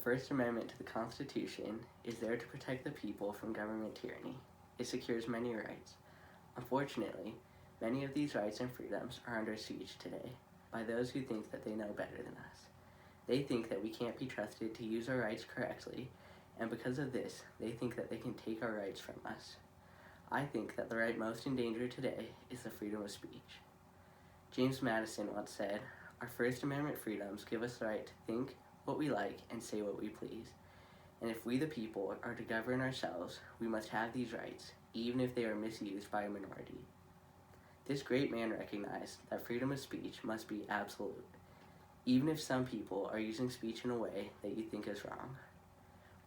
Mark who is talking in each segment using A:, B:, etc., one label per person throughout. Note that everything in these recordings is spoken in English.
A: First Amendment to the Constitution is there to protect the people from government tyranny. It secures many rights. Unfortunately, many of these rights and freedoms are under siege today by those who think that they know better than us. They think that we can't be trusted to use our rights correctly, and because of this, they think that they can take our rights from us. I think that the right most in danger today is the freedom of speech. James Madison once said, "Our First Amendment freedoms give us the right to think what we like and say what we please. And if we the people are to govern ourselves, we must have these rights, even if they are misused by a minority." This great man recognized that freedom of speech must be absolute, even if some people are using speech in a way that you think is wrong.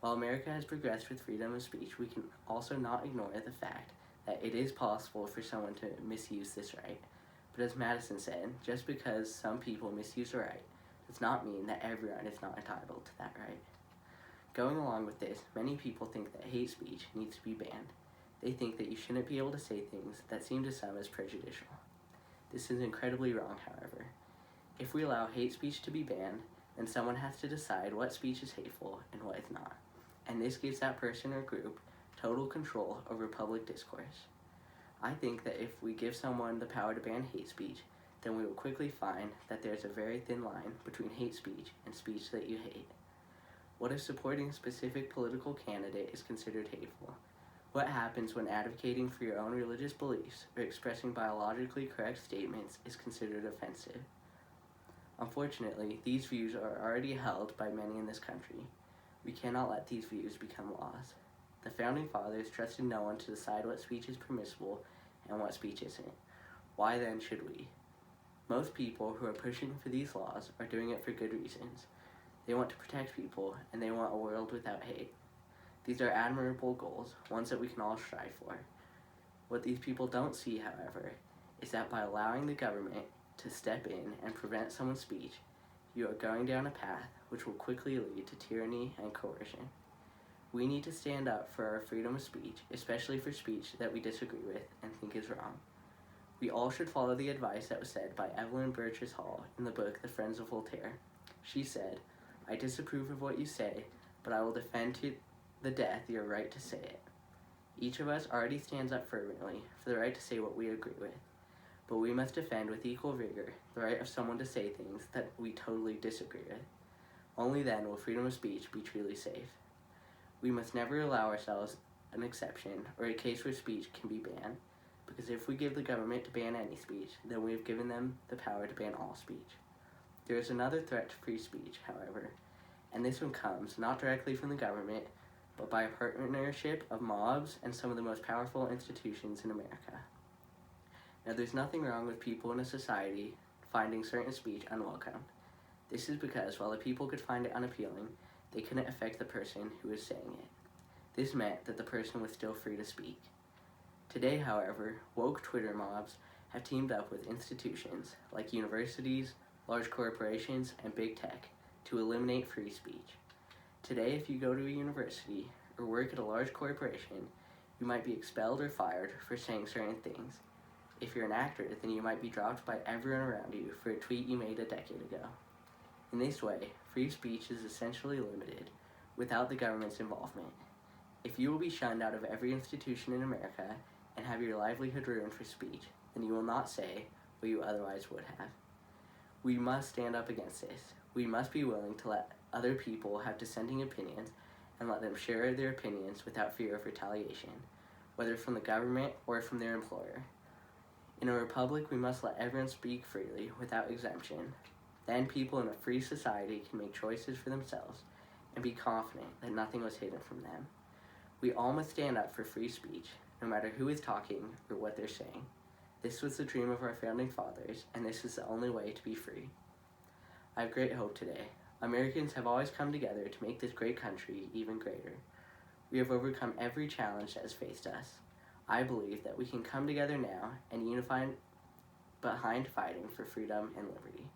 A: While America has progressed with freedom of speech, we can also not ignore the fact that it is possible for someone to misuse this right. But as Madison said, just because some people misuse a right does not mean that everyone is not entitled to that right. Going along with this, many people think that hate speech needs to be banned. They think that you shouldn't be able to say things that seem to some as prejudicial. This is incredibly wrong, however. If we allow hate speech to be banned, then someone has to decide what speech is hateful and what is not. And this gives that person or group total control over public discourse. I think that if we give someone the power to ban hate speech, then we will quickly find that there's a very thin line between hate speech and speech that you hate. What if supporting a specific political candidate is considered hateful? What happens when advocating for your own religious beliefs or expressing biologically correct statements is considered offensive? Unfortunately, these views are already held by many in this country. We cannot let these views become laws. The Founding Fathers trusted no one to decide what speech is permissible and what speech isn't. Why then should we? Most people who are pushing for these laws are doing it for good reasons. They want to protect people, and they want a world without hate. These are admirable goals, ones that we can all strive for. What these people don't see, however, is that by allowing the government to step in and prevent someone's speech, you are going down a path which will quickly lead to tyranny and coercion. We need to stand up for our freedom of speech, especially for speech that we disagree with and think is wrong. We all should follow the advice that was said by Evelyn Burgess Hall in the book The Friends of Voltaire. She said, "I disapprove of what you say, but I will defend to the death your right to say it." Each of us already stands up fervently for the right to say what we agree with, but we must defend with equal vigor the right of someone to say things that we totally disagree with. Only then will freedom of speech be truly safe. We must never allow ourselves an exception or a case where speech can be banned, because if we give the government to ban any speech, then we have given them the power to ban all speech. There is another threat to free speech, however, and this one comes not directly from the government, but by a partnership of mobs and some of the most powerful institutions in America. Now, there's nothing wrong with people in a society finding certain speech unwelcome. This is because while the people could find it unappealing, they couldn't affect the person who was saying it. This meant that the person was still free to speak. Today, however, woke Twitter mobs have teamed up with institutions like universities, large corporations, and big tech to eliminate free speech. Today, if you go to a university or work at a large corporation, you might be expelled or fired for saying certain things. If you're an actor, then you might be dropped by everyone around you for a tweet you made a decade ago. In this way, free speech is essentially limited without the government's involvement. If you will be shunned out of every institution in America and have your livelihood ruined for speech, then you will not say what you otherwise would have. We must stand up against this. We must be willing to let other people have dissenting opinions and let them share their opinions without fear of retaliation, whether from the government or from their employer. In a republic, we must let everyone speak freely without exemption. Then people in a free society can make choices for themselves and be confident that nothing was hidden from them. We all must stand up for free speech, no matter who is talking or what they're saying. This was the dream of our founding fathers, and this is the only way to be free. I have great hope today. Americans have always come together to make this great country even greater. We have overcome every challenge that has faced us. I believe that we can come together now and unify behind fighting for freedom and liberty.